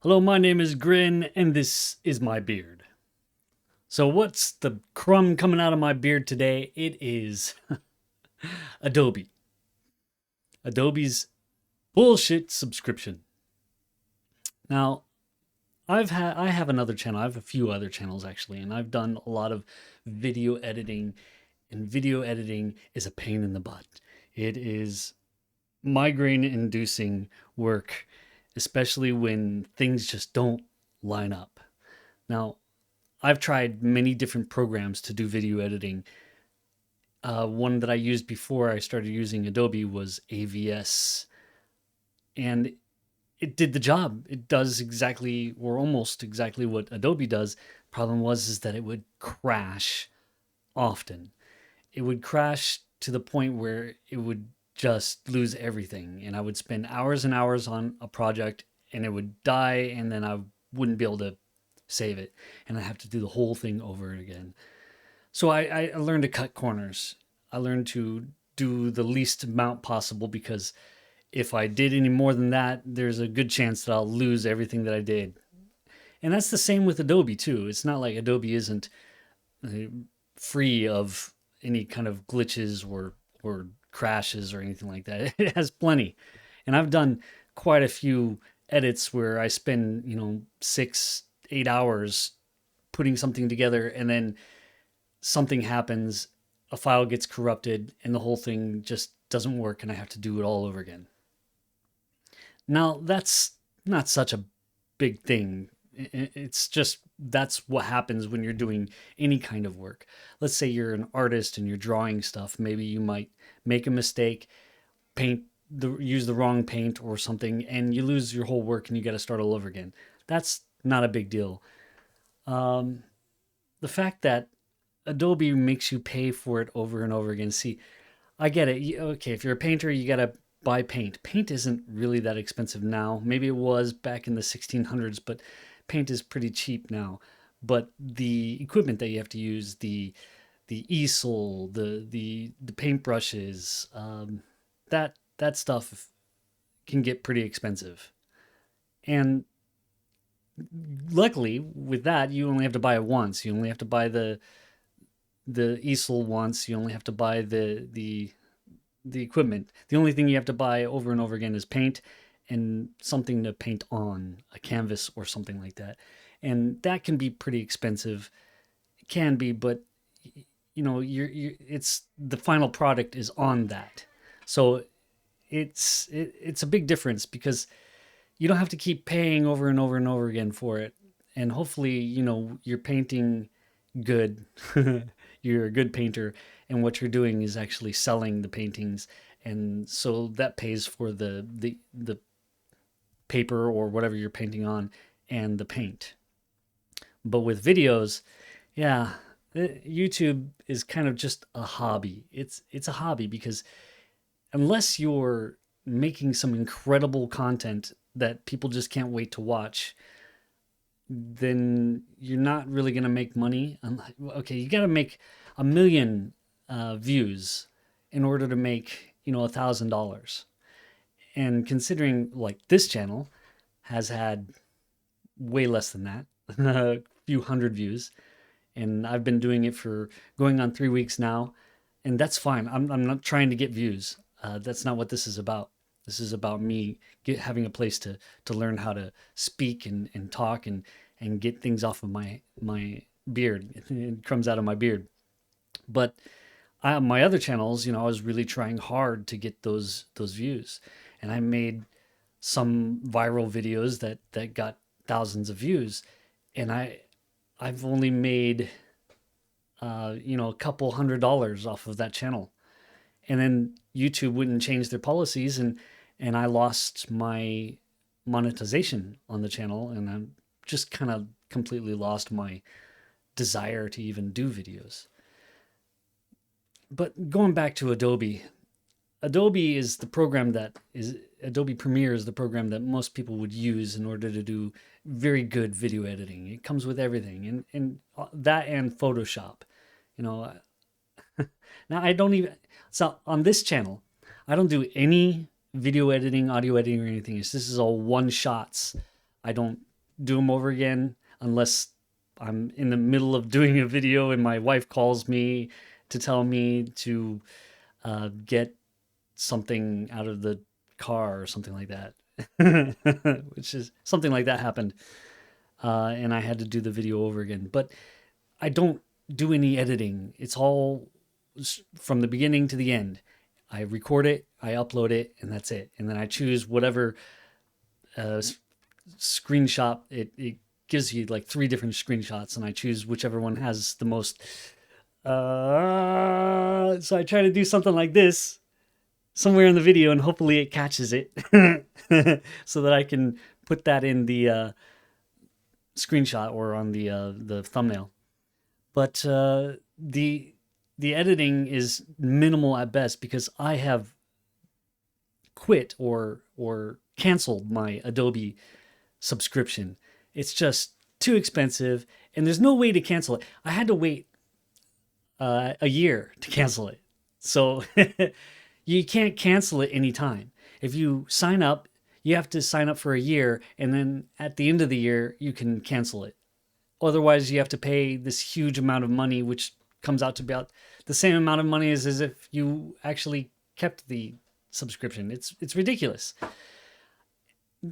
Hello, my name is Grin, and this is my beard. So, what's the crumb coming out of my beard today? It is Adobe. Adobe's bullshit subscription. Now, I have another channel. I have a few other channels actually, and I've done a lot of video editing, and video editing is a pain in the butt. It is migraine inducing work, especially when things just don't line up. Now, I've tried many different programs to do video editing. One that I used before I started using Adobe was AVS, and it did the job. It does exactly or almost exactly what Adobe does. Problem was is that it would crash often. It would crash to the point where it would just lose everything, and I would spend hours and hours on a project, and it would die, and then I wouldn't be able to save it, and I have to do the whole thing over again. So I learned to cut corners. I learned to do the least amount possible because if I did any more than that, there's a good chance that I'll lose everything that I did. And that's the same with Adobe too. It's not like Adobe isn't uh, free of any kind of glitches or crashes or anything like that. It has plenty. And I've done quite a few edits where I spend, 6, 8 hours putting something together, and then something happens, a file gets corrupted, and the whole thing just doesn't work, and I have to do it all over again. Now, that's not such a big thing. It's just that's what happens when you're doing any kind of work. Let's say you're an artist and you're drawing stuff. Maybe you might make a mistake, use the wrong paint or something, and you lose your whole work and you got to start all over again. That's not a big deal. Um, the fact that Adobe makes you pay for it over and over again. See, I get it. Okay, if you're a painter, you gotta buy paint. Paint isn't really that expensive now. Maybe it was back in the 1600s, but paint is pretty cheap now. But the equipment that you have to use, the easel, the paintbrushes, that stuff can get pretty expensive. And luckily, with that, you only have to buy it once. You only have to buy the easel once. You only have to buy the equipment. The only thing you have to buy over and over again is paint and something to paint on, a canvas or something like that. And that can be pretty expensive. It can be, but it's the final product is on that. So it's a big difference because you don't have to keep paying over and over and over again for it. And hopefully, you're painting good. You're a good painter, and what you're doing is actually selling the paintings, and so that pays for the paper or whatever you're painting on and the paint. But with videos, yeah, YouTube is kind of just a hobby. It's a hobby because unless you're making some incredible content that people just can't wait to watch, then you're not really going to make money. Okay, you got to make a million views in order to make $1,000. And considering like this channel has had way less than that, a few hundred views, and I've been doing it for going on 3 weeks now, and that's fine. I'm not trying to get views. That's not what this is about. This is about me having a place to learn how to speak and talk and get things off of my beard. It comes out of my beard. But my other channels, I was really trying hard to get those views, and I made some viral videos that got thousands of views, and I've only made a couple $100 off of that channel, and then YouTube wouldn't change their policies, and I lost my monetization on the channel, and I'm just kind of completely lost my desire to even do videos. But going back to Adobe, Adobe is the program that is Adobe Premiere is the program that most people would use in order to do very good video editing. It comes with everything, and that and Photoshop. You know, now I don't even so on this channel, I don't do any video editing, audio editing, or anything. This is all one shots. I don't. do them over again unless I'm in the middle of doing a video and my wife calls me to tell me to get something out of the car or something like that. Which is something like that happened, and I had to do the video over again. But I don't do any editing. It's all from the beginning to the end. I record it, I upload it, and that's it. And then I choose whatever uh, screenshot. It gives you like three different screenshots, and I choose whichever one has the most. So I try to do something like this somewhere in the video, and hopefully it catches it, so that I can put that in the screenshot or on the thumbnail. But the editing is minimal at best because I have quit or canceled my Adobe subscription. It's just too expensive, and there's no way to cancel it. I had to wait a year to cancel it, so you can't cancel it anytime. If you sign up, you have to sign up for a year, and then at the end of the year, you can cancel it. Otherwise, you have to pay this huge amount of money, which comes out to about the same amount of money as if you actually kept the subscription. It's ridiculous.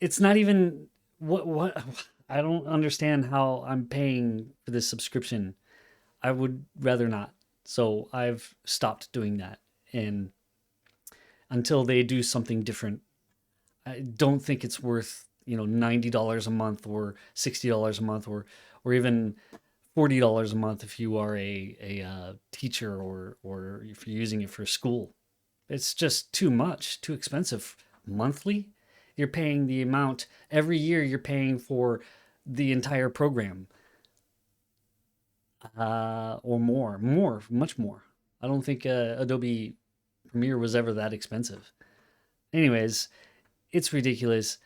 It's not even what I don't understand how I'm paying for this subscription. I would rather not. So I've stopped doing that. And until they do something different, I don't think it's worth, $90 a month or $60 a month or even $40 a month if you are a teacher or if you're using it for school. It's just too much, too expensive. Monthly, you're paying the amount every year. You're paying for the entire program, or much more. I don't think Adobe Premiere was ever that expensive. Anyways, it's ridiculous.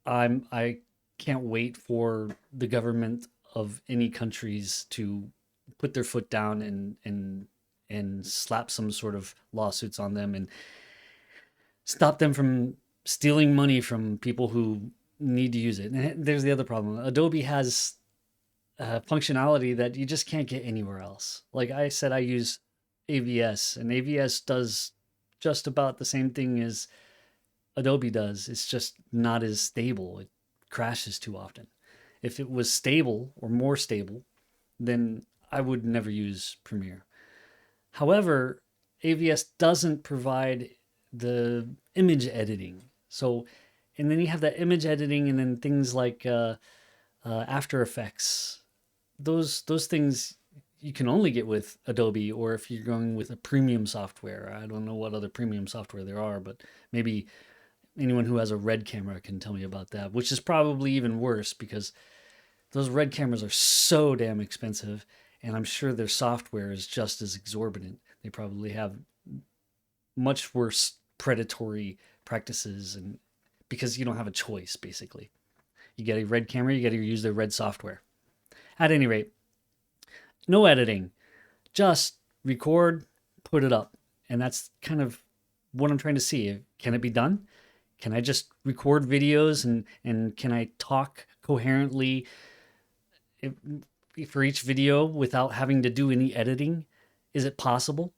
I can't wait for the government of any countries to put their foot down and slap some sort of lawsuits on them and stop them from stealing money from people who need to use it. And there's the other problem. Adobe has functionality that you just can't get anywhere else. Like I said, I use AVS, and AVS does just about the same thing as Adobe does. It's just not as stable. It crashes too often. If it was stable or more stable, then I would never use Premiere. However, AVS doesn't provide the image editing. So, and then you have that image editing, and then things like After Effects. Those things you can only get with Adobe, or if you're going with a premium software. I don't know what other premium software there are, but maybe anyone who has a Red camera can tell me about that, which is probably even worse because those Red cameras are so damn expensive, and I'm sure their software is just as exorbitant. They probably have much worse predatory practices, and because you don't have a choice, basically. You get a Red camera, you got to use their Red software. At any rate, no editing, just record, put it up. And that's kind of what I'm trying to see. Can it be done? Can I just record videos and can I talk coherently for each video without having to do any editing? Is it possible?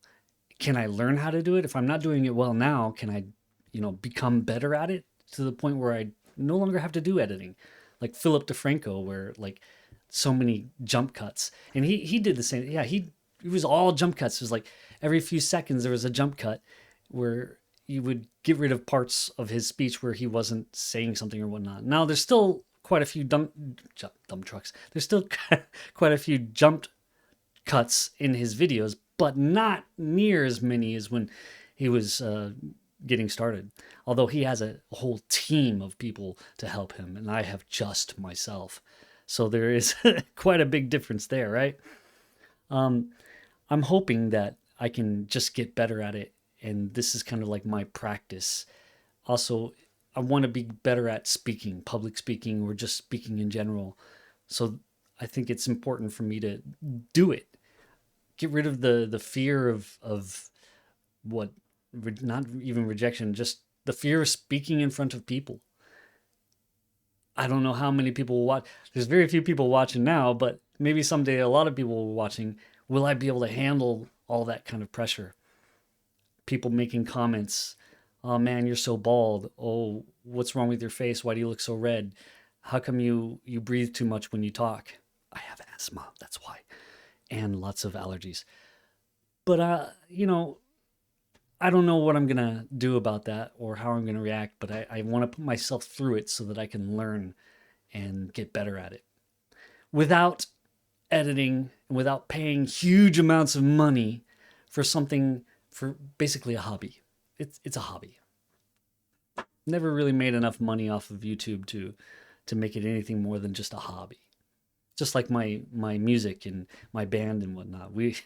Can I learn how to do it? If I'm not doing it well now, can I, become better at it to the point where I no longer have to do editing? Like Philip DeFranco, where like so many jump cuts. And he did the same. Yeah, it was all jump cuts. It was like every few seconds there was a jump cut where you would get rid of parts of his speech where he wasn't saying something or whatnot. Now there's still quite a few dump trucks. There's still quite a few jump cuts in his videos, but not near as many as when he was getting started. Although he has a whole team of people to help him, and I have just myself. So there is quite a big difference there, right? Um, I'm hoping that I can just get better at it, and this is kind of like my practice. Also, I want to be better at speaking, public speaking, or just speaking in general. So I think it's important for me to do it. Get rid of the fear of what, not even rejection, just the fear of speaking in front of people. I don't know how many people will watch. There's very few people watching now, but maybe someday a lot of people will be watching. Will I be able to handle all that kind of pressure? People making comments. Oh man, you're so bald. Oh, what's wrong with your face? Why do you look so red? How come you breathe too much when you talk? I have asthma, that's why. And lots of allergies. But I don't know what I'm gonna do about that or how I'm gonna react, but I want to put myself through it so that I can learn and get better at it without editing and without paying huge amounts of money for something, for basically a hobby. It's a hobby. Never really made enough money off of YouTube to make it anything more than just a hobby. Just like my music and my band and whatnot. We've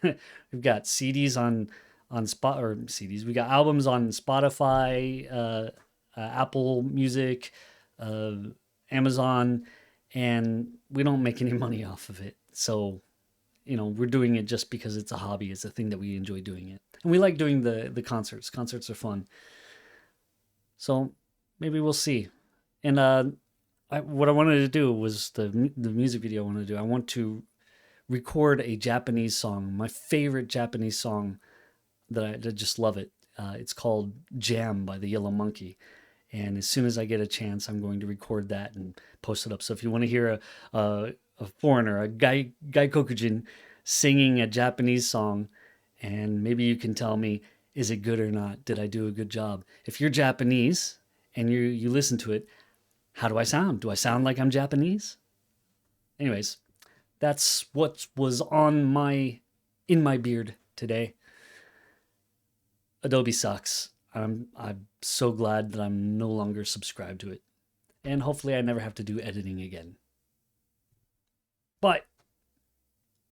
got CDs on spot or CDs. We got albums on Spotify, Apple Music, uh, Amazon, and we don't make any money off of it. So we're doing it just because it's a hobby. It's a thing that we enjoy doing it, and we like doing the concerts. Concerts are fun. So maybe we'll see. And what I wanted to do was the music video I wanted to do. I want to record a Japanese song, my favorite Japanese song that I just love it. It's called Jam by the Yellow Monkey. And as soon as I get a chance, I'm going to record that and post it up. So if you want to hear a foreigner, a gaikokujin, singing a Japanese song, and maybe you can tell me, is it good or not? Did I do a good job? If you're Japanese and you listen to it, how do I sound? Do I sound like I'm Japanese? Anyways, that's what was on in my beard today. Adobe sucks. I'm so glad that I'm no longer subscribed to it. And hopefully I never have to do editing again. Bye.